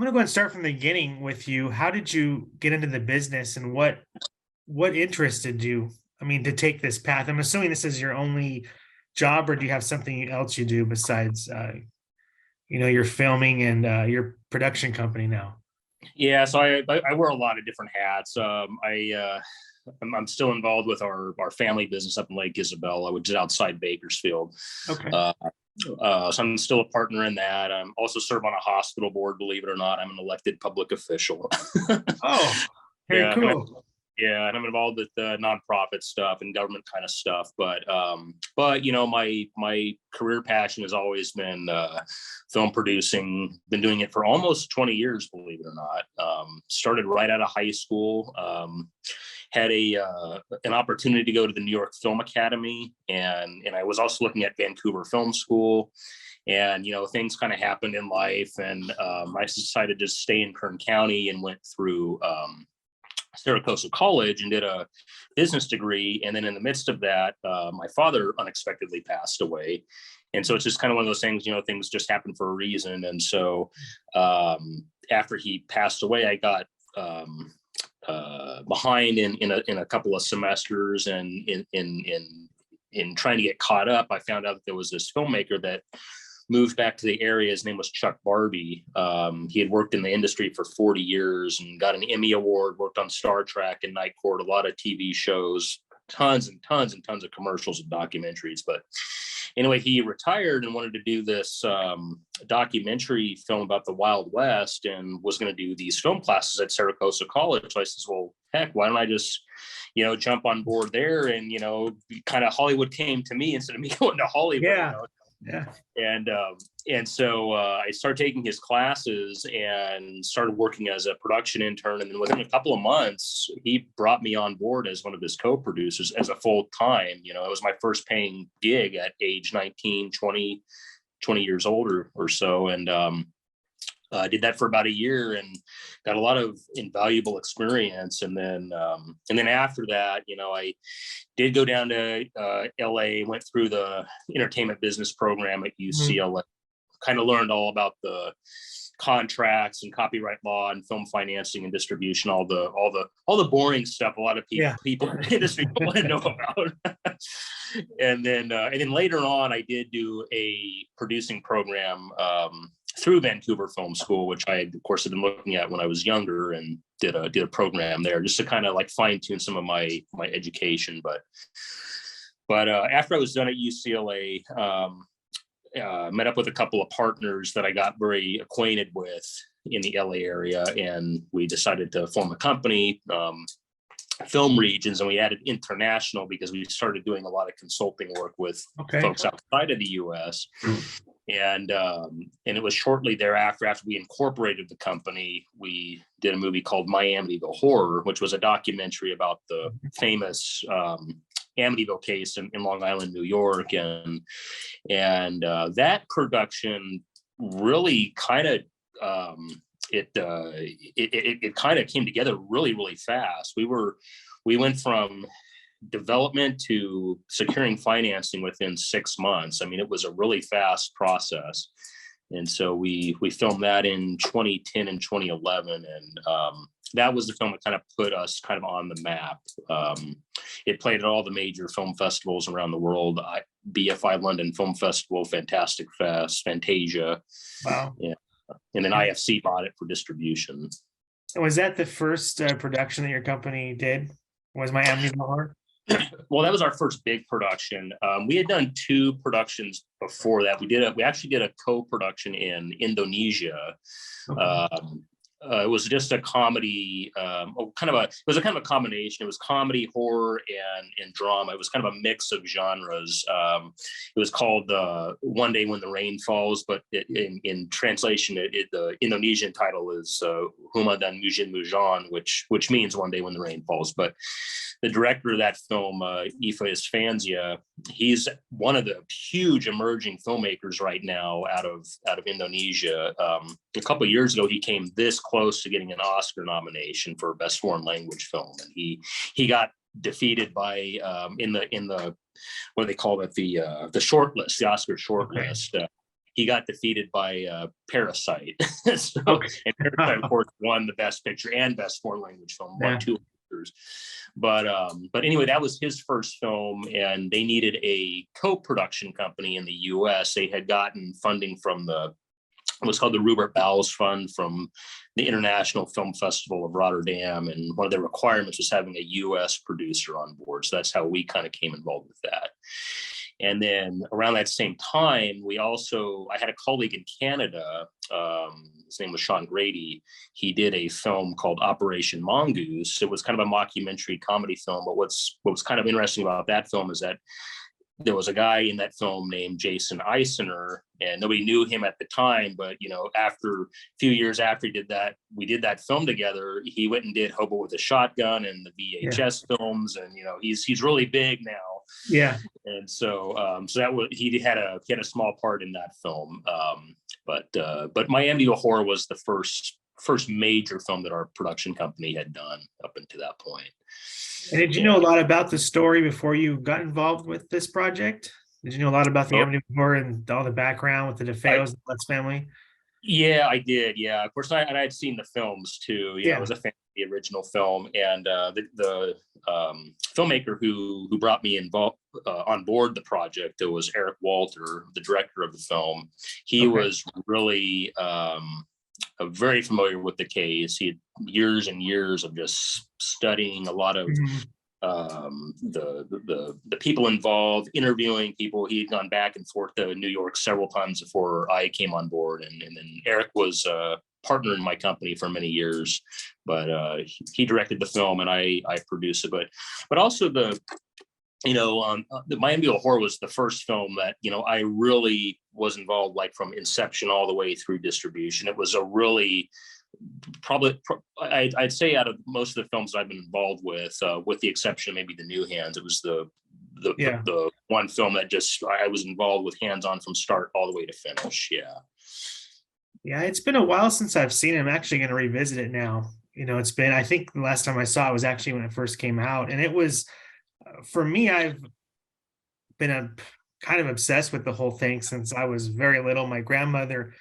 to go and start from the beginning with you. How did you get into the business, and what interested you? I mean, to take this path. I'm assuming this is your only job, or do you have something else you do besides, your filming and your production company now? Yeah, so I wear a lot of different hats. I'm still involved with our family business up in Lake Isabella, which is outside Bakersfield. Okay. Uh, so I'm still a partner in that. I'm also serve on a hospital board. Believe it or not, I'm an elected public official. Oh, very Yeah, and cool. yeah, and I'm involved with nonprofit stuff and government kind of stuff. But my career passion has always been film producing. Been doing it for almost 20 years, believe it or not. Started right out of high school. Had an opportunity to go to the New York Film Academy, and I was also looking at Vancouver Film School. And things kind of happened in life, and I decided to stay in Kern County and went through Syracuse College and did a business degree. And then in the midst of that, my father unexpectedly passed away. And so it's just kind of one of those things, things just happen for a reason. And so after he passed away, I got behind in a couple of semesters, and in trying to get caught up, I found out that there was this filmmaker that moved back to the area. His name was Chuck Barbie. He had worked in the industry for 40 years and got an Emmy Award, worked on Star Trek and Night Court, a lot of TV shows, tons and tons and tons of commercials and documentaries. But anyway, he retired and wanted to do this documentary film about the Wild West, and was going to do these film classes at Syracuse College. So I says, well, heck, why don't I just, jump on board there? And, kind of Hollywood came to me instead of me going to Hollywood. Yeah. Yeah. And so I started taking his classes and started working as a production intern. And then within a couple of months, he brought me on board as one of his co-producers as a full time. It was my first paying gig at age 19, 20 years old or so. And I did that for about a year and got a lot of invaluable experience. And then after that, I did go down to LA, went through the entertainment business program at UCLA, kind of learned all about the contracts and copyright law and film financing and distribution, all the boring stuff a lot of people in the industry don't want to know about. And then later on, I did do a producing program through Vancouver Film School, which I, of course, had been looking at when I was younger, and did a program there just to kind of like fine tune some of my education. But after I was done at UCLA, met up with a couple of partners that I got very acquainted with in the LA area, and we decided to form a company, Film Regions, and we added international because we started doing a lot of consulting work with folks outside of the US. And it was shortly thereafter, after we incorporated the company, we did a movie called Amityville Horror, which was a documentary about the famous Amityville case in Long Island, New York. And that production really kind of it kind of came together really, really fast. We went from development to securing financing within 6 months. I mean, it was a really fast process. And so we filmed that in 2010 and 2011. And that was the film that kind of put us kind of on the map. It played at all the major film festivals around the world. BFI London Film Festival, Fantastic Fest, Fantasia. Wow. Yeah. And then IFC bought it for distribution. And was that the first production that your company did? Was Amityville Horror? Well, that was our first big production. We had done 2 productions before that. We actually did a co-production in Indonesia. Okay. It was just a comedy, it was a kind of a combination. It was comedy, horror, and drama. It was kind of a mix of genres. It was called One Day When the Rain Falls, but in translation, the Indonesian title is Humadan Mujin Mujan, which means One Day When the Rain Falls. But the director of that film, Ifa Isfansia, he's one of the huge emerging filmmakers right now out of Indonesia. A couple of years ago, he came this close to getting an Oscar nomination for Best Foreign Language Film, and he got defeated by in the what do they call it, the shortlist, the Oscar shortlist. he got defeated by Parasite. So, Okay. and Parasite, of course, won the Best Picture and Best Foreign Language Film, won Yeah. 2 Oscars. But anyway, that was his first film, and they needed a co-production company in the U.S. They had gotten funding from what's called the Rupert Bowles Fund from the International Film Festival of Rotterdam, and one of the requirements was having a U.S. producer on board. So that's how we kind of came involved with that. And then around that same time, I had a colleague in Canada, his name was Sean Grady. He did a film called Operation Mongoose. It was kind of a mockumentary comedy film, but what was kind of interesting about that film is that there was a guy in that film named Jason Eisner, and nobody knew him at the time. But after a few years after we did that film together, he went and did Hobo with a Shotgun and the VHS films, and he's really big now. Yeah. And so that was he had a small part in that film. But my Amityville Horror was the first major film that our production company had done up until that point. And did you know a lot about the story before you got involved with this project? Did you know a lot about the Amityville Horror and all the background with the DeFeos and Blythe family? Yeah, I did. Yeah, of course, and I'd seen the films too. I was a fan of the original film, and the filmmaker who brought me involved on board the project, it was Eric Walter, the director of the film. He was really very familiar with the case. He had years and years of just studying a lot of the people involved, interviewing people. He had gone back and forth to New York several times before I came on board, and then Eric was a partner in my company for many years, but he directed the film and I produced it. But also the Amityville Horror was the first film that I really was involved, like from inception all the way through distribution. It was a really I'd say out of most of the films I've been involved with the exception of maybe The New Hands, it was the one film that just I was involved with hands-on from start all the way to finish. Yeah, it's been a while since I've seen it. I'm actually going to revisit it now. It's been, I think the last time I saw it was actually when it first came out, and it was, for me, I've been kind of obsessed with the whole thing since I was very little. My grandmother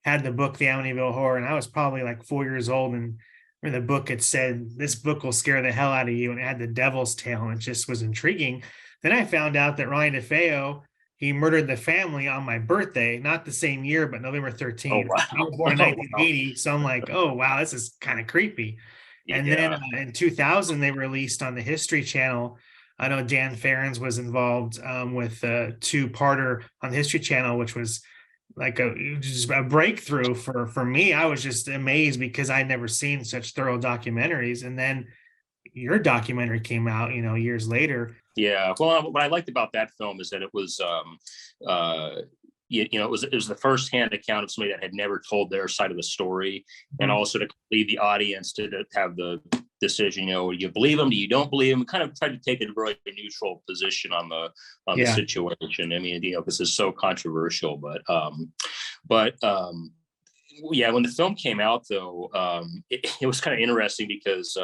had the book, The Amityville Horror, and I was probably like 4 years old. And in the book, it said, "This book will scare the hell out of you." And it had the devil's tail, and it just was intriguing. Then I found out that Ryan DeFeo, he murdered the family on my birthday, not the same year, but November 13th. Oh, wow. I was born in 1980. So I'm like, oh, wow, this is kind of creepy. And then in 2000, they released on the History Channel. I know Dan Ferens was involved with a 2-parter on the History Channel, which was like just a breakthrough for me. I was just amazed because I'd never seen such thorough documentaries. And then your documentary came out, years later. Yeah. Well, what I liked about that film is that it was, it was the firsthand account of somebody that had never told their side of the story, and also to lead the audience to have the decision. You believe them, do you don't believe them? Kind of tried to take a very neutral position on the situation. I mean, this is so controversial, but when the film came out, though, it was kind of interesting because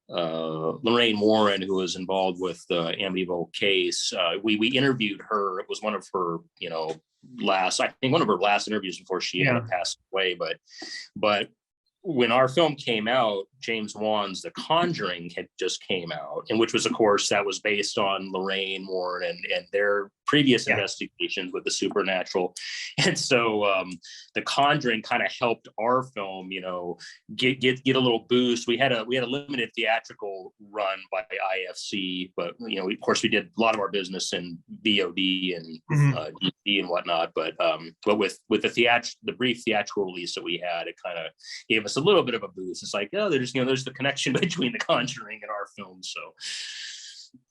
Lorraine Warren, who was involved with the Amityville case, we interviewed her. It was one of her, one of her last interviews before she ended up passing away. But when our film came out, James Wan's The Conjuring had just came out, and which was, of course, that was based on Lorraine Warren and their previous investigations with the supernatural. And so The Conjuring kind of helped our film, get a little boost. We had a limited theatrical run by IFC, but of course we did a lot of our business in VOD and DVD and whatnot. But with the brief theatrical release that we had, it kind of gave us a little bit of a boost. It's like, oh, there's the connection between The Conjuring and our film. So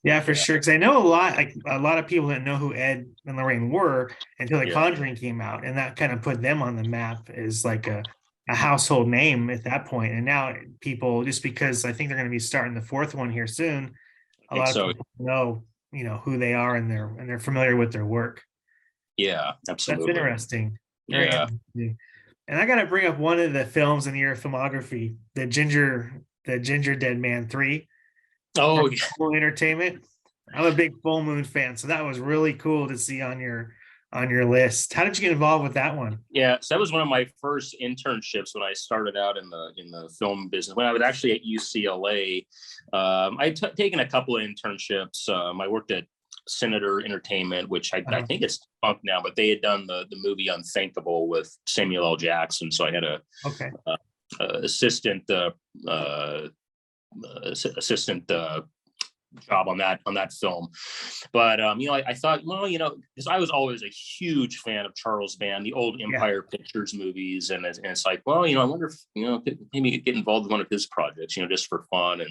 yeah, for sure. Because I know a lot of people didn't know who Ed and Lorraine were until The Conjuring came out, and that kind of put them on the map as like a household name at that point. And now people, just because I think they're going to be starting the 4th one here soon, a lot of people know who they are, and they're familiar with their work. Yeah, absolutely. That's interesting. Very interesting. And I got to bring up one of the films in your filmography, the Ginger Dead Man 3. Oh, Full Entertainment. I'm a big Full Moon fan, so that was really cool to see on your on your list. How did you get involved with that one? Yeah, so that was one of my first internships when I started out in the film business. When I was actually at UCLA, I'd taken a couple of internships. I worked at Senator Entertainment, which I think it's defunct now, but they had done the movie Unthinkable with Samuel L. Jackson. So I had a Okay. assistant assistant job on that film. But I thought, well, because I was always a huge fan of Charles Band, the old Empire Pictures movies, and it's like, well, I wonder if maybe get involved in one of his projects, just for fun,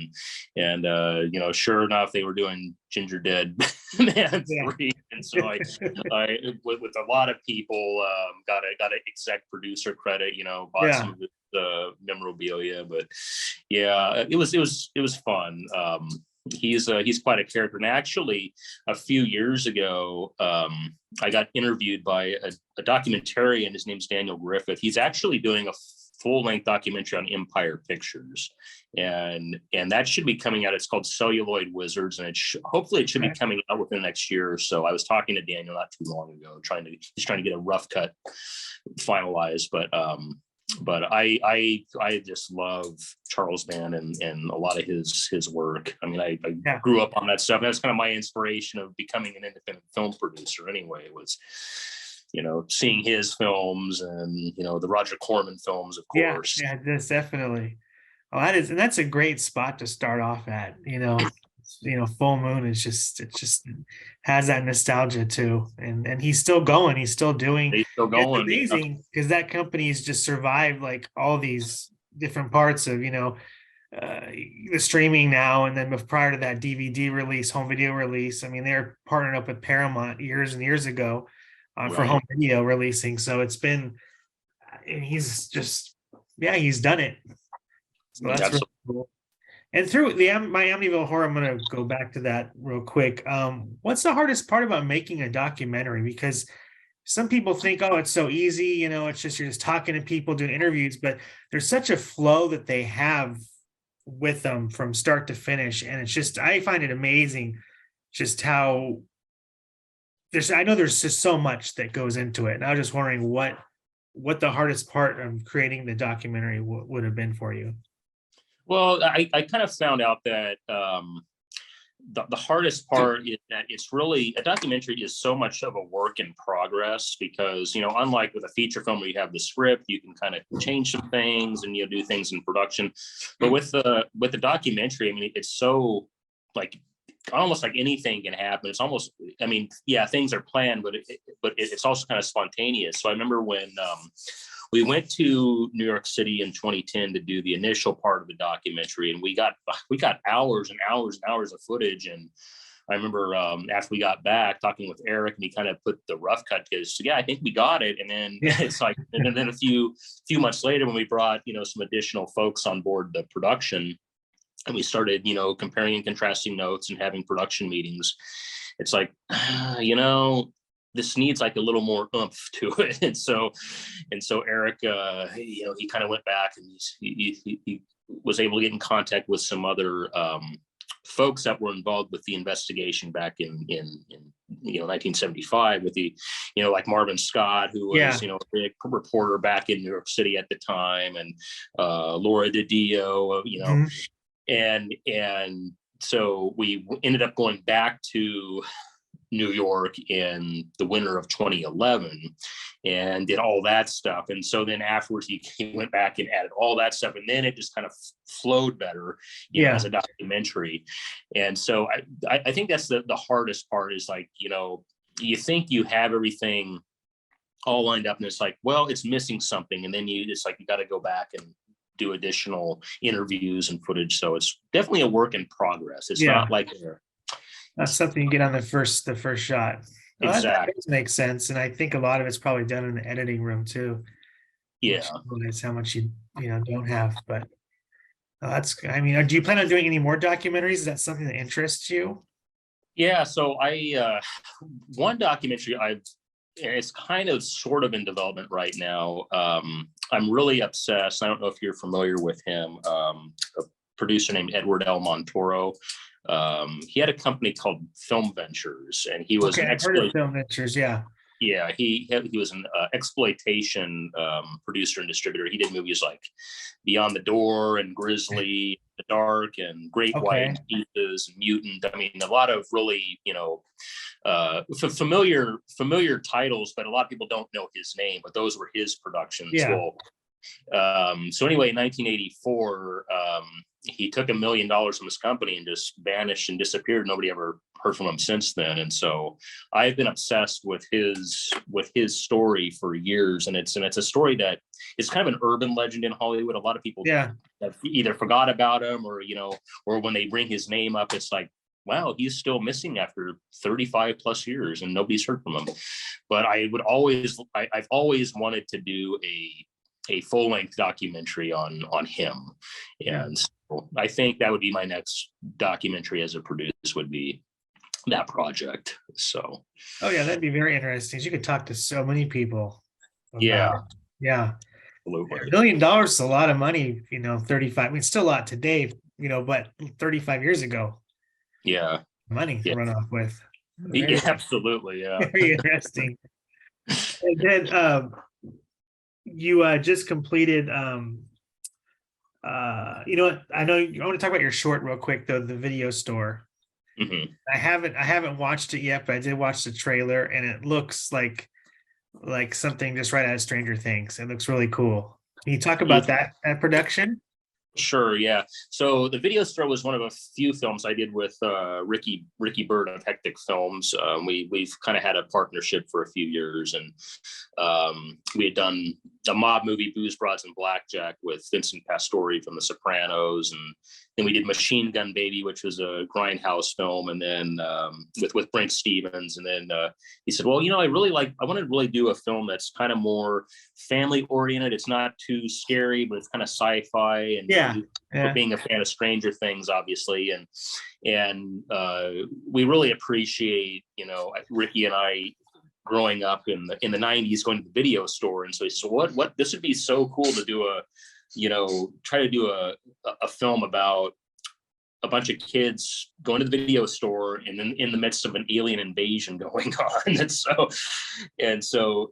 and sure enough, they were doing Ginger Dead Man 3, and so I with a lot of people got a exec producer credit, bought some of the memorabilia, but it was fun. He's quite a character, and actually a few years ago I got interviewed by a documentarian. His name's Daniel Griffith. He's actually doing a full-length documentary on Empire Pictures, and that should be coming out. It's called Celluloid Wizards, and hopefully it should be coming out within the next year or so. I was talking to Daniel not too long ago, he's trying to get a rough cut finalized, but I just love Charles Band and a lot of his work. I mean, I grew up on that stuff. That's kind of my inspiration of becoming an independent film producer anyway, was, seeing his films and, the Roger Corman films, of course. Yeah, that's definitely. Oh, that's a great spot to start off at, Full Moon is it just has that nostalgia too, and he's still going, he's still doing. He's still going. It's amazing because that company's just survived like all these different parts of the streaming now, and then prior to that, DVD release, home video release. I mean, they're partnered up with Paramount years and years ago for home video releasing. So it's been, and he's just he's done it. So that's really cool. And through my Amityville Horror, I'm going to go back to that real quick. What's the hardest part about making a documentary? Because some people think, oh, it's so easy, it's just you're just talking to people, doing interviews, but there's such a flow that they have with them from start to finish. And it's just, I find it amazing just how I know there's just so much that goes into it. And I was just wondering what the hardest part of creating the documentary would have been for you. Well, I kind of found out that the hardest part is that it's really, a documentary is so much of a work in progress because, unlike with a feature film where you have the script, you can kind of change some things and do things in production. But with the documentary, I mean, it's so like almost like anything can happen. It's almost, I mean, things are planned, but it's also kind of spontaneous. So I remember when we went to New York City in 2010 to do the initial part of the documentary, and we got hours and hours and hours of footage. And I remember after we got back talking with Eric, and he kind of put the rough cut together. So I think we got it. And then it's like, and then a few months later, when we brought some additional folks on board the production, and we started comparing and contrasting notes and having production meetings, it's like this needs like a little more oomph to it. And so Eric, he kind of went back and he was able to get in contact with some other folks that were involved with the investigation back in 1975 with the, like Marvin Scott, who was, a big reporter back in New York City at the time, and Laura DiDio, and so we ended up going back to New York in the winter of 2011 and did all that stuff. And so then afterwards he went back and added all that stuff, and then it just kind of flowed better as a documentary. And so I think that's the hardest part is like, you think you have everything all lined up and it's like, well, it's missing something. And then it's like, you got to go back and do additional interviews and footage. So it's definitely a work in progress. It's not like that's something you get on the first shot. Well, exactly. That makes sense. And I think a lot of it's probably done in the editing room too. Yeah. That's how much you don't have, but do you plan on doing any more documentaries? Is that something that interests you? Yeah. So one documentary it's kind of sort of in development right now. I'm really obsessed. I don't know if you're familiar with him, a producer named Edward L Montoro. He had a company called Film Ventures, and he was I've heard of Film Ventures. Yeah. Yeah, he was an exploitation producer and distributor. He did movies like Beyond the Door and Grizzly, The Dark, and Great White, Okay. and Pieces, and Mutant. I mean, a lot of really, familiar titles, but a lot of people don't know his name. But those were his productions. Yeah. Well, so anyway, in 1984, he took $1 million from his company and just vanished and disappeared. Nobody ever heard from him since then. And so I've been obsessed with his story for years. And it's a story that is kind of an urban legend in Hollywood. A lot of people Yeah. have either forgot about him, or when they bring his name up, it's like, wow, he's still missing after 35 plus years and nobody's heard from him. But I've always wanted to do a full-length documentary on him. And so I think that would be my next documentary as a producer, would be that project. So Oh yeah, that'd be very interesting. You could talk to so many people about yeah, it. Yeah. absolutely. $1 million is a lot of money, 35. I mean, it's still a lot today, but 35 years ago, Yeah. money to run off with. Yeah, absolutely. Yeah. Very interesting. And then you just completed you know what? I want to talk about your short real quick though, the video store. Mhm. I haven't watched it yet, but I did watch the trailer and it looks like something just right out of Stranger Things. It looks really cool. Can you talk about that production? Sure, yeah. So the video store was one of a few films I did with Ricky Bird of Hectic Films. We've kind of had a partnership for a few years, and we had done a mob movie, Booze, Broads, and Blackjack, with Vincent Pastore from The Sopranos, and then we did Machine Gun Baby, which was a grindhouse film, and then with Brent Stevens. And then he said, well, I want to really do a film that's kind of more family oriented. It's not too scary, but it's kind of sci-fi. And for being a fan of Stranger Things, obviously, and we really appreciate, Ricky and I growing up in the 90s, going to the video store. And so he said, what this would be so cool to do try to do a film about a bunch of kids going to the video store and then in the midst of an alien invasion going on. And so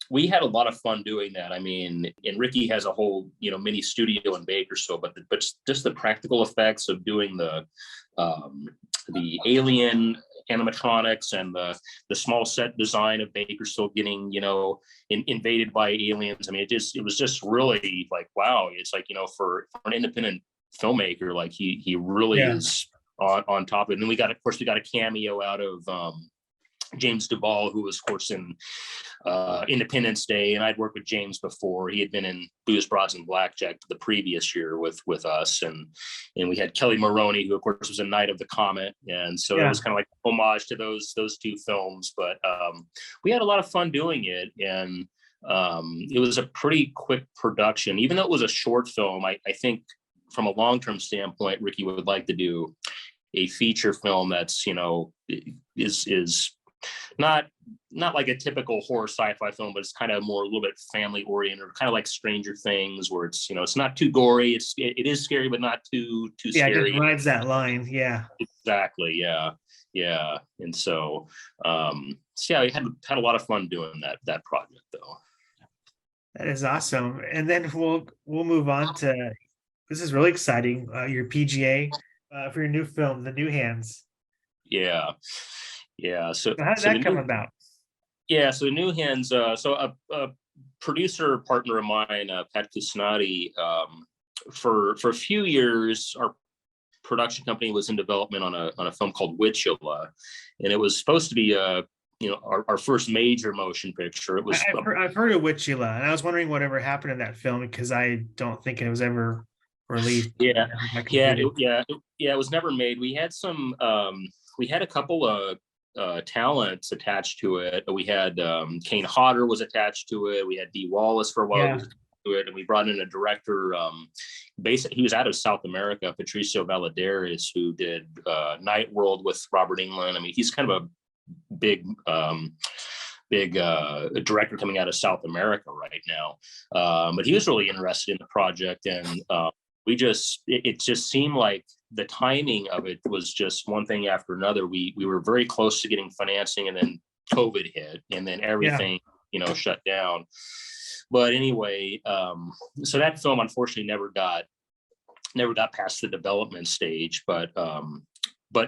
we had a lot of fun doing that. I mean, and Ricky has a whole, mini studio in Bakersfield, but just the practical effects of doing the alien animatronics and the small set design of Bakersfield getting, invaded by aliens. I mean, it was just really like, wow. It's like, for an independent filmmaker, like he really is on top of it. And then we got a cameo out of James Duvall, who was, of course, in Independence Day, and I'd worked with James before. He had been in Booze, Broads, and Blackjack the previous year with us, and we had Kelly Maroney, who of course was a Knight of the Comet, and so it was kind of like homage to those two films. But we had a lot of fun doing it, and it was a pretty quick production, even though it was a short film. I think from a long-term standpoint, Ricky would like to do a feature film that's is not like a typical horror sci-fi film, but it's kind of more a little bit family oriented, kind of like Stranger Things, where it's it's not too gory. It is scary, but not too scary. It just rides that line. Yeah, exactly. Yeah. And so we had a lot of fun doing that project though. That is awesome. And then we'll move on to, this is really exciting, your PGA for your new film, The New Hands. Yeah. So how did that come about? Yeah, so The New Hands. So a producer partner of mine, Pat Cusick, for a few years, our production company was in development on a film called Witchula, and it was supposed to be our first major motion picture. It was. I've heard of Witchula, and I was wondering whatever happened in that film, because I don't think it was ever released. It was never made. We had we had a couple of talents attached to it. We had Kane Hodder was attached to it. We had Dee Wallace for a while to it, and we brought in a director. He was out of South America, Patricio Valadares, who did Night World with Robert Englund. I mean, he's kind of a big director coming out of South America right now. But he was really interested in the project, and it just seemed like the timing of it was just one thing after another. We were very close to getting financing, and then COVID hit, and then Yeah. everything, shut down. But anyway, so that film unfortunately never got past the development stage. But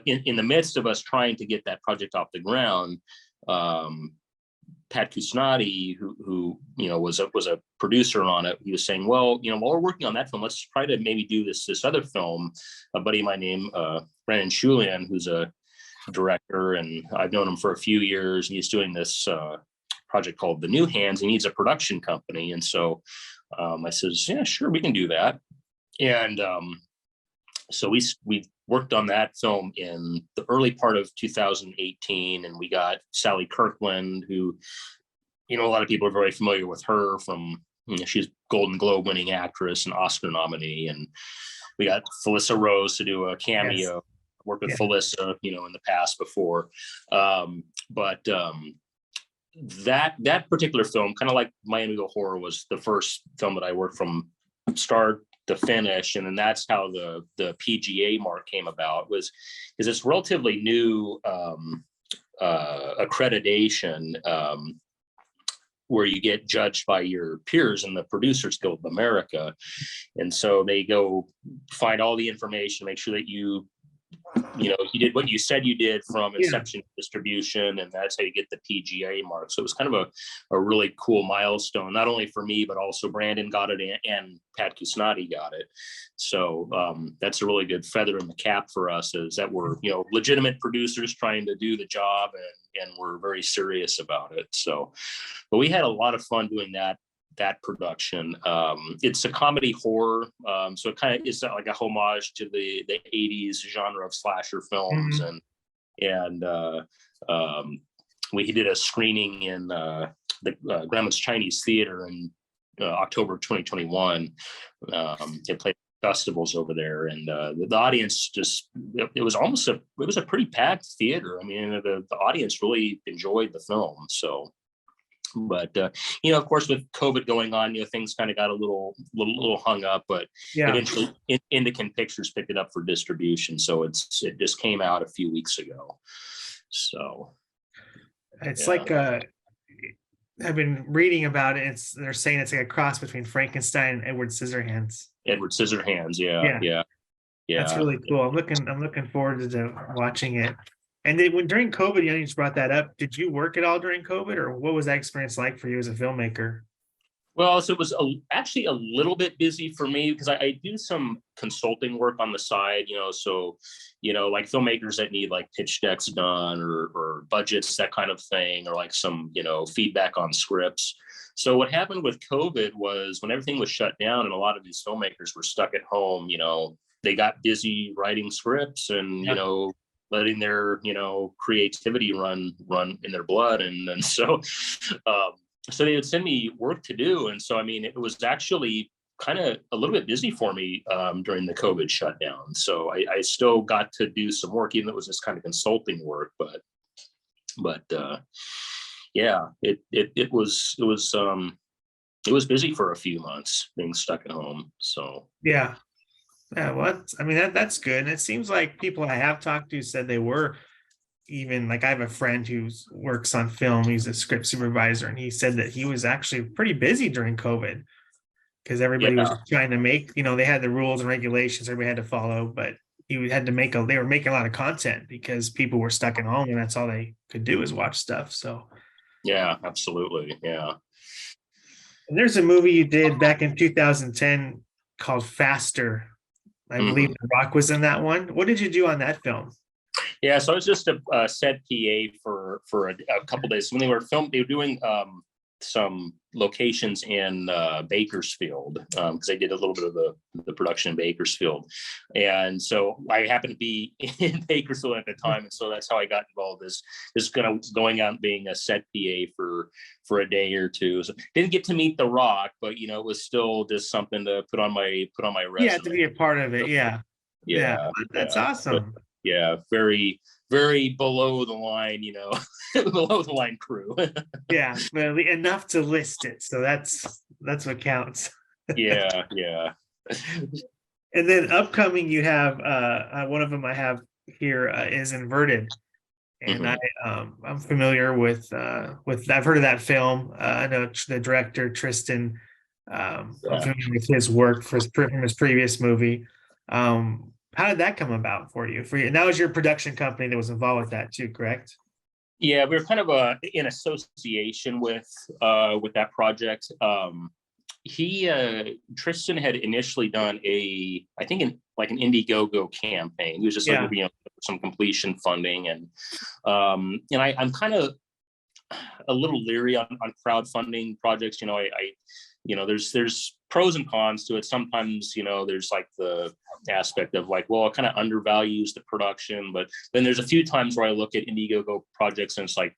in the midst of us trying to get that project off the ground, Pat Cusick, who was a producer on it, he was saying, well, while we're working on that film, let's try to maybe do this other film. A buddy of mine named Brandon Shulian, who's a director, and I've known him for a few years, and he's doing this project called The New Hands. He needs a production company, and so I says, yeah, sure, we can do that. And so we worked on that film in the early part of 2018, and we got Sally Kirkland, who, a lot of people are very familiar with her from, she's Golden Globe winning actress and Oscar nominee. And we got Felissa Rose to do a cameo. Yes. Worked with Felissa, in the past before. But that particular film, kind of like Amityville Horror, was the first film that I worked from start to finish, and then that's how the PGA mark came about, was because it's relatively new accreditation, where you get judged by your peers in the Producers Guild of America, and so they go find all the information, make sure that you did what you said you did from inception to distribution, and that's how you get the PGA mark. So it was kind of a really cool milestone, not only for me, but also Brandon got it and Pat Cusick got it. So that's a really good feather in the cap for us, is that we're, legitimate producers trying to do the job, and we're very serious about it. So, but we had a lot of fun doing that production. It's a comedy horror, so it kind of is like a homage to the 80s genre of slasher films. And we did a screening in the Grauman's Chinese Theater in October 2021. It played festivals over there, and the audience it was a pretty packed theater. I mean, the audience really enjoyed the film. So, but of course, with COVID going on, things kind of got a little hung up, but eventually Indican Pictures picked it up for distribution, so it just came out a few weeks ago. So it's like I've been reading about it. They're saying it's like a cross between Frankenstein and Edward Scissorhands. Yeah. That's really cool. I'm looking forward to watching it. And then during COVID, you just brought that up. Did you work at all during COVID, or what was that experience like for you as a filmmaker? Well, so it was actually a little bit busy for me, because I do some consulting work on the side, so, like filmmakers that need like pitch decks done or budgets, that kind of thing, or like some, feedback on scripts. So what happened with COVID was, when everything was shut down and a lot of these filmmakers were stuck at home, they got busy writing scripts and, letting their, creativity run in their blood. And so, so they would send me work to do. And so, I mean, it was actually kind of a little bit busy for me during the COVID shutdown. So I still got to do some work, even though it was just kind of consulting work, but yeah, it was busy for a few months being stuck at home. So Yeah. Well, that's good. And it seems like people I have talked to said they were, even like I have a friend who works on film. He's a script supervisor, and he said that he was actually pretty busy during COVID, because everybody was trying to make, they had the rules and regulations everybody had to follow, but he had to they were making a lot of content because people were stuck at home and that's all they could do is watch stuff. So yeah, absolutely. Yeah. And there's a movie you did back in 2010 called Faster. I believe The Rock was in that one. What did you do on that film? Yeah, so I was just a set PA for a couple of days when they were doing some locations in Bakersfield, because I did a little bit of the production in Bakersfield, and so I happened to be in Bakersfield at the time, and so that's how I got involved. Going out and being a set PA for a day or two. So didn't get to meet The Rock, but it was still just something to put on my resume. Yeah, to be a part of it. Yeah, that's awesome. But, yeah, very, very below the line, below the line crew. Yeah, well, enough to list it. So that's what counts. Yeah. And then upcoming, you have one of them I have here is Inverted. and I'm familiar with I've heard of that film. I know the director Tristan. I'm familiar with his work from his previous movie. How did that come about for you? And that was your production company that was involved with that too, correct? Yeah, we were kind of in association with that project. He Tristan had initially done I think an Indiegogo campaign. He was just looking for some completion funding, and I'm kind of a little leery on crowdfunding projects. There's pros and cons to it. Sometimes, there's like the aspect of like, well, it kind of undervalues the production, but then there's a few times where I look at Indiegogo projects and it's like,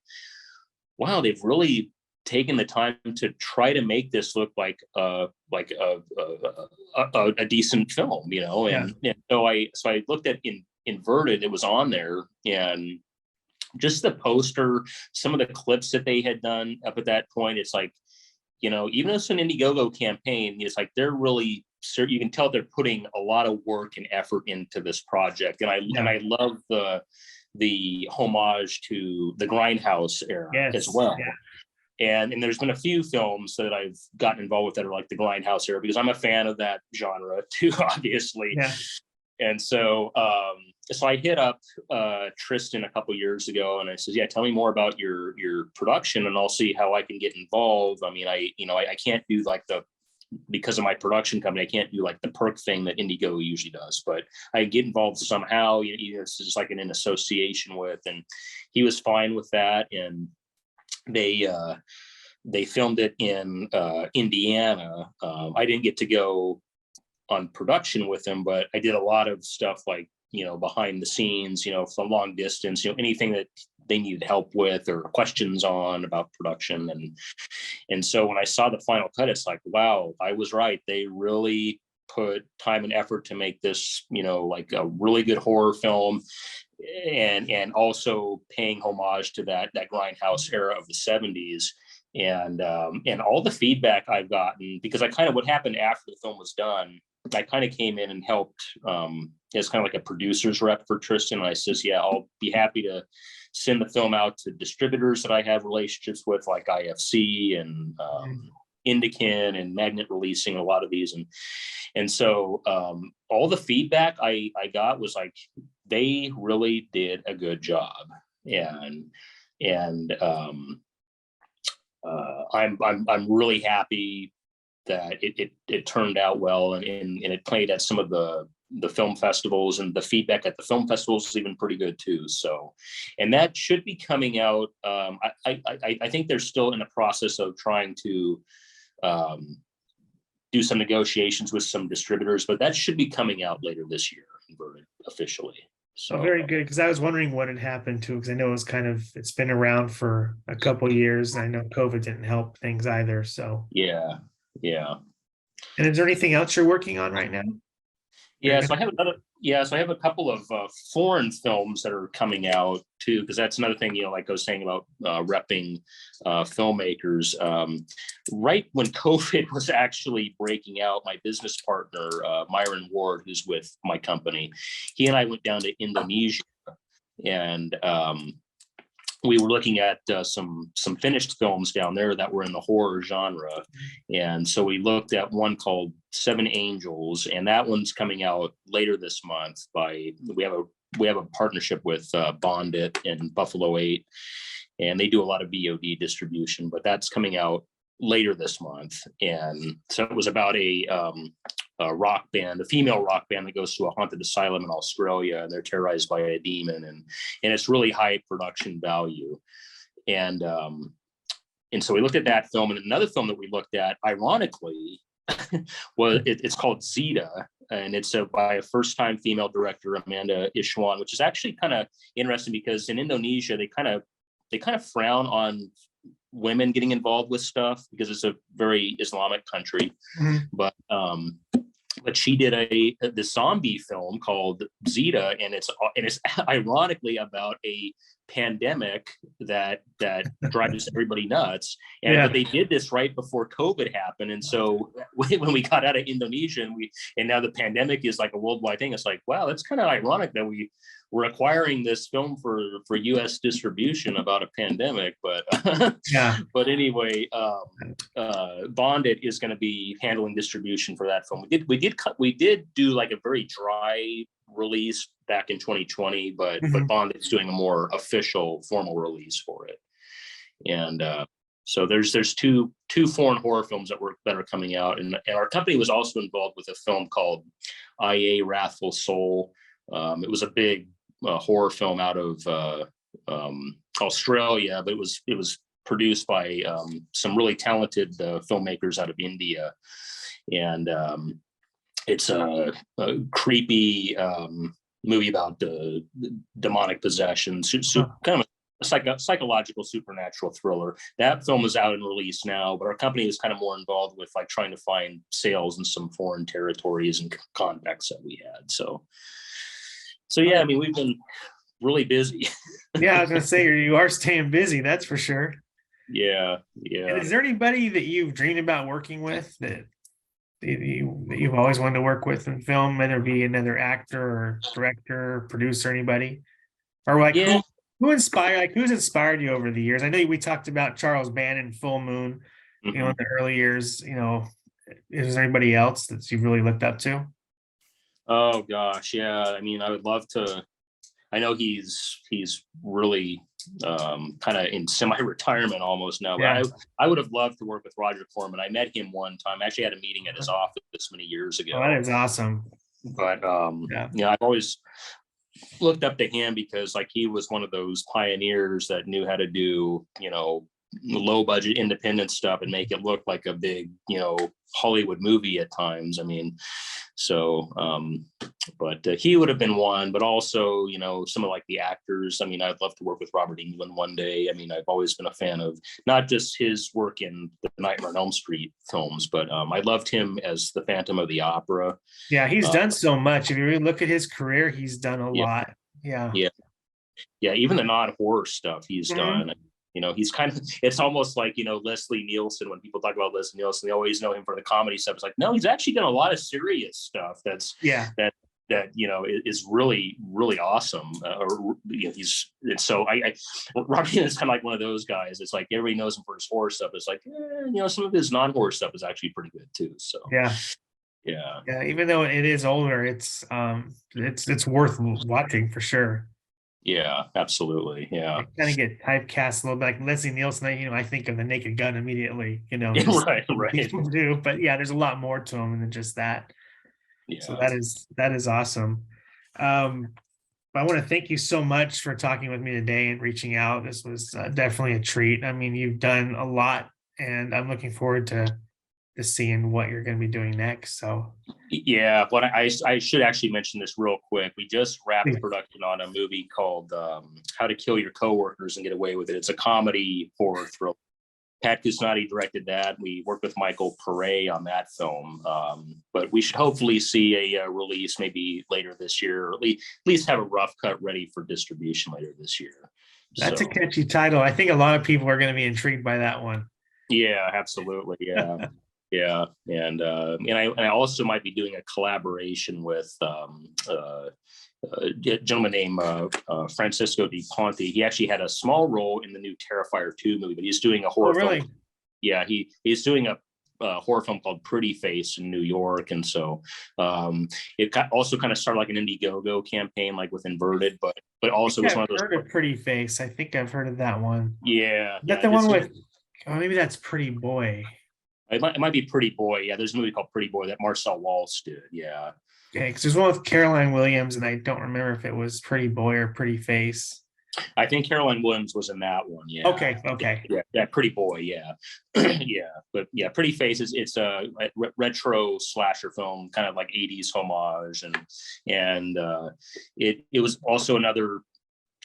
wow, they've really taken the time to try to make this look like a decent film, and so I looked at Inverted, it was on there, and just the poster, some of the clips that they had done up at that point, it's like, even though it's an Indiegogo campaign, it's like they're really, you can tell they're putting a lot of work and effort into this project. And I love the homage to the Grindhouse era as well. Yeah. And there's been a few films that I've gotten involved with that are like the Grindhouse era, because I'm a fan of that genre too, obviously. Yeah. And so I hit up Tristan a couple years ago, and I said, yeah, tell me more about your production, and I'll see how I can get involved. I mean, I can't do like because of my production company, I can't do like the perk thing that Indigo usually does, but I get involved somehow. It's just like an association with, and he was fine with that. And they filmed it in Indiana. I didn't get to go on production with them, but I did a lot of stuff like, behind the scenes, from long distance, anything that they needed help with or questions on about production. And so when I saw the final cut, it's like, wow, I was right. They really put time and effort to make this, like a really good horror film, and also paying homage to that Grindhouse era of the 70s. And all the feedback I've gotten, because what happened after the film was done, I kind of came in and helped as kind of like a producer's rep for Tristan. And I says, yeah, I'll be happy to send the film out to distributors that I have relationships with, like IFC and Indican and Magnet Releasing, a lot of these. And so all the feedback I got was like, they really did a good job. And I'm really happy that it turned out well, and it played at some of the film festivals, and the feedback at the film festivals is even pretty good too. So, and that should be coming out. I think they're still in the process of trying to do some negotiations with some distributors, but that should be coming out later this year, officially. So very good, because I was wondering what had happened to it, because I know it's been around for a couple of years, and I know COVID didn't help things either. So yeah. And is there anything else you're working on right now? So I have a couple of foreign films that are coming out too, because that's another thing, like I was saying about repping filmmakers. Right when COVID was actually breaking out, my business partner, Myron Ward, who's with my company, he and I went down to Indonesia, and we were looking at some finished films down there that were in the horror genre. And so we looked at one called Seven Angels, and that one's coming out later this month. We have a partnership with Bondit and Buffalo 8, and they do a lot of VOD distribution, but that's coming out later this month. And so it was about a rock band, a female rock band that goes to a haunted asylum in Australia, and they're terrorized by a demon, and it's really high production value. And so we looked at that film, and another film that we looked at, ironically, it's called Zeta, and it's by a first-time female director, Amanda Ishwan, which is actually kind of interesting, because in Indonesia they kind of frown on women getting involved with stuff, because it's a very Islamic country. But she did this zombie film called Zeta, and it's ironically about a pandemic that drives everybody nuts. And Yeah. but they did this right before COVID happened. And so when we got out of Indonesia and now the pandemic is like a worldwide thing, it's like, wow, that's kind of ironic that we're acquiring this film for US distribution about a pandemic. But Yeah. but anyway, Bonded is going to be handling distribution for that film. We did do like a very dry release back in 2020, but Bonded's doing a more official formal release for it. And so there's two foreign horror films that are coming out, and our company was also involved with a film called IA Wrathful Soul. It was a big horror film out of Australia, but it was produced by some really talented filmmakers out of India, and it's a creepy movie about demonic possession, kind of a psychological supernatural thriller. That film is out and released now, but our company is kind of more involved with like trying to find sales in some foreign territories and contacts that we had. So yeah, I mean, we've been really busy. Yeah, I was gonna say you are staying busy, that's for sure. Yeah. And is there anybody that you've dreamed about working with that you've always wanted to work with in film, whether it be another actor or director, or producer, anybody? Or like who's inspired you over the years? I know we talked about Charles Bannon, Full Moon, in the early years. Is there anybody else that you've really looked up to? Oh gosh, yeah. I mean, I would love to. I know he's really kind of in semi-retirement almost now. Yeah. But I would have loved to work with Roger Corman. I met him one time. I actually had a meeting at his office many years ago. Oh, that is awesome. But I've always looked up to him because like he was one of those pioneers that knew how to do low budget independent stuff and make it look like a big Hollywood movie at times. I mean, so but he would have been one, but also some of like the actors. I mean, I'd love to work with Robert Englund one day. I mean, I've always been a fan of not just his work in the Nightmare on Elm Street films, but I loved him as the Phantom of the Opera. Yeah, he's done so much. If you really look at his career, he's done a lot. Yeah, even the non-horror stuff he's done. He's kind of, it's almost like, Leslie Nielsen, when people talk about Leslie Nielsen, they always know him for the comedy stuff. It's like, no, he's actually done a lot of serious stuff. That is really, really awesome. Robbie is kind of like one of those guys. It's like, everybody knows him for his horror stuff. It's like, some of his non-horror stuff is actually pretty good too. So, yeah. Even though it is older, it's worth watching for sure. Yeah, absolutely. Yeah. I kind of get typecast a little bit like Leslie Nielsen. I think of The Naked Gun immediately, Right. People do, but yeah, there's a lot more to him than just that. Yeah. So that is awesome. I want to thank you so much for talking with me today and reaching out. This was definitely a treat. I mean, you've done a lot, and I'm looking forward to seeing what you're going to be doing next. So yeah, but I should actually mention this real quick. We just wrapped production on a movie called How to Kill Your Coworkers and Get Away with It. It's a comedy horror thriller. Pat Gusnati directed that. We worked with Michael Pare on that film, but we should hopefully see a release maybe later this year, or at least have a rough cut ready for distribution later this year. That's a catchy title. I think a lot of people are going to be intrigued by that one. Yeah, absolutely. Yeah. Yeah, and I also might be doing a collaboration with a gentleman named Francisco Di Ponte. He actually had a small role in the new Terrifier 2 movie, but he's doing a horror film. Yeah, he's doing a horror film called Pretty Face in New York, and so it also kind of started like an Indiegogo campaign, like with Inverted, but also was one of those. I've heard of Pretty Face. I think I've heard of that one. Yeah, is that the one with? Oh, maybe that's Pretty Boy. It might be Pretty Boy. Yeah, there's a movie called Pretty Boy that Marcel Walsh did. Yeah. Okay, because there's one with Caroline Williams, and I don't remember if it was Pretty Boy or Pretty Face. I think Caroline Williams was in that one. Yeah. Okay. Yeah, Pretty Boy. Yeah. Yeah, but yeah, Pretty Face it's a retro slasher film, kind of like 80s homage, and it was also another,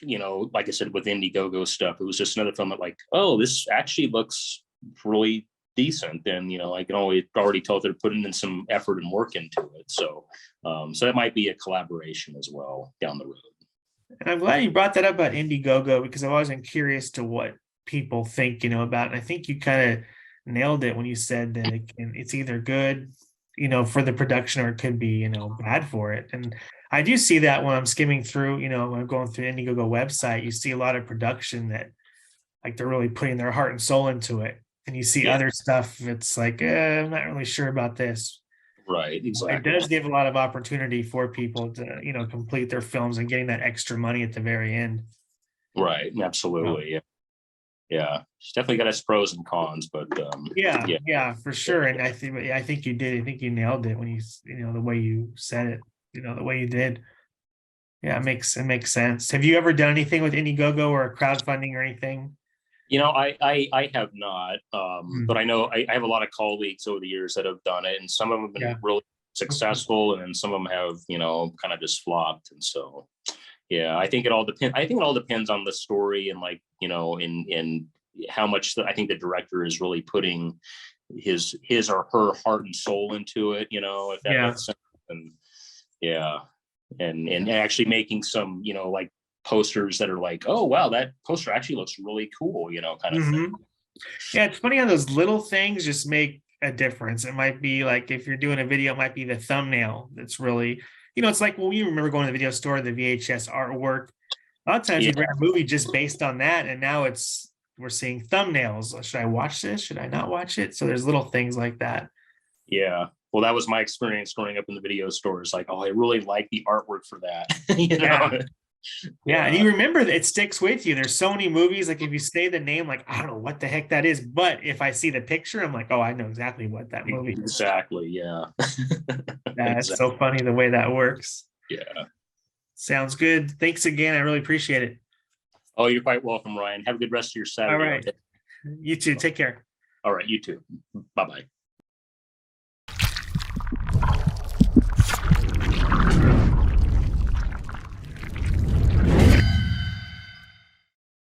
like I said, with Indiegogo stuff. It was just another film that like, oh, this actually looks really decent, and I can already tell they're putting in some effort and work into it. So that might be a collaboration as well down the road. And I'm glad you brought that up about Indiegogo because I've always been curious to what people think, about it. And I think you kind of nailed it when you said that it's either good, for the production, or it could be, bad for it. And I do see that when I'm skimming through, when I'm going through the Indiegogo website, you see a lot of production that like they're really putting their heart and soul into it. And you see Yeah, other stuff, it's like, I'm not really sure about this. right, It exactly. does give a lot of opportunity for people to, complete their films and getting that extra money at the very end. Right, So, absolutely. Yeah, yeah. It's definitely got its pros and cons, but yeah, yeah, yeah, for sure. And I think you did. I think you nailed it when the way you said it, the way you did. Yeah, it makes sense. Have you ever done anything with Indiegogo or crowdfunding or anything? I have not, but Hmm. I know I have a lot of colleagues over the years that have done it, and some of them have been Yeah. really Okay. successful, and then some of them have, kind of just flopped. And so, yeah, I think it all depends. I think it all depends on the story and like, in how much I think the director is really putting his or her heart and soul into it. If that Yeah. makes sense. And yeah, and actually making some, like posters that are like, oh wow, that poster actually looks really cool, kind of thing. Hmm. Yeah, it's funny how those little things just make a difference. It might be like if you're doing a video, it might be the thumbnail that's really, it's like, well, you remember going to the video store, the VHS artwork. A lot of times Yeah, we'd rent a movie just based on that, and now we're seeing thumbnails. Should I watch this? Should I not watch it? So there's little things like that. yeah. Well, that was my experience growing up in the video stores. Like, oh, I really like the artwork for that. Yeah. Yeah, and Yeah, you remember that it sticks with you. There's so many movies, like if you say the name, like I don't know what the heck that is, but if I see the picture, I'm like, oh, I know exactly what that movie is. exactly. Yeah, Yeah, it's exactly. so funny the way that works. Yeah. Sounds good. Thanks again. I really appreciate it. Oh, you're quite welcome, Ryan. Have a good rest of your All Saturday. right. Okay. You too. Take care. All right. You too. Bye bye.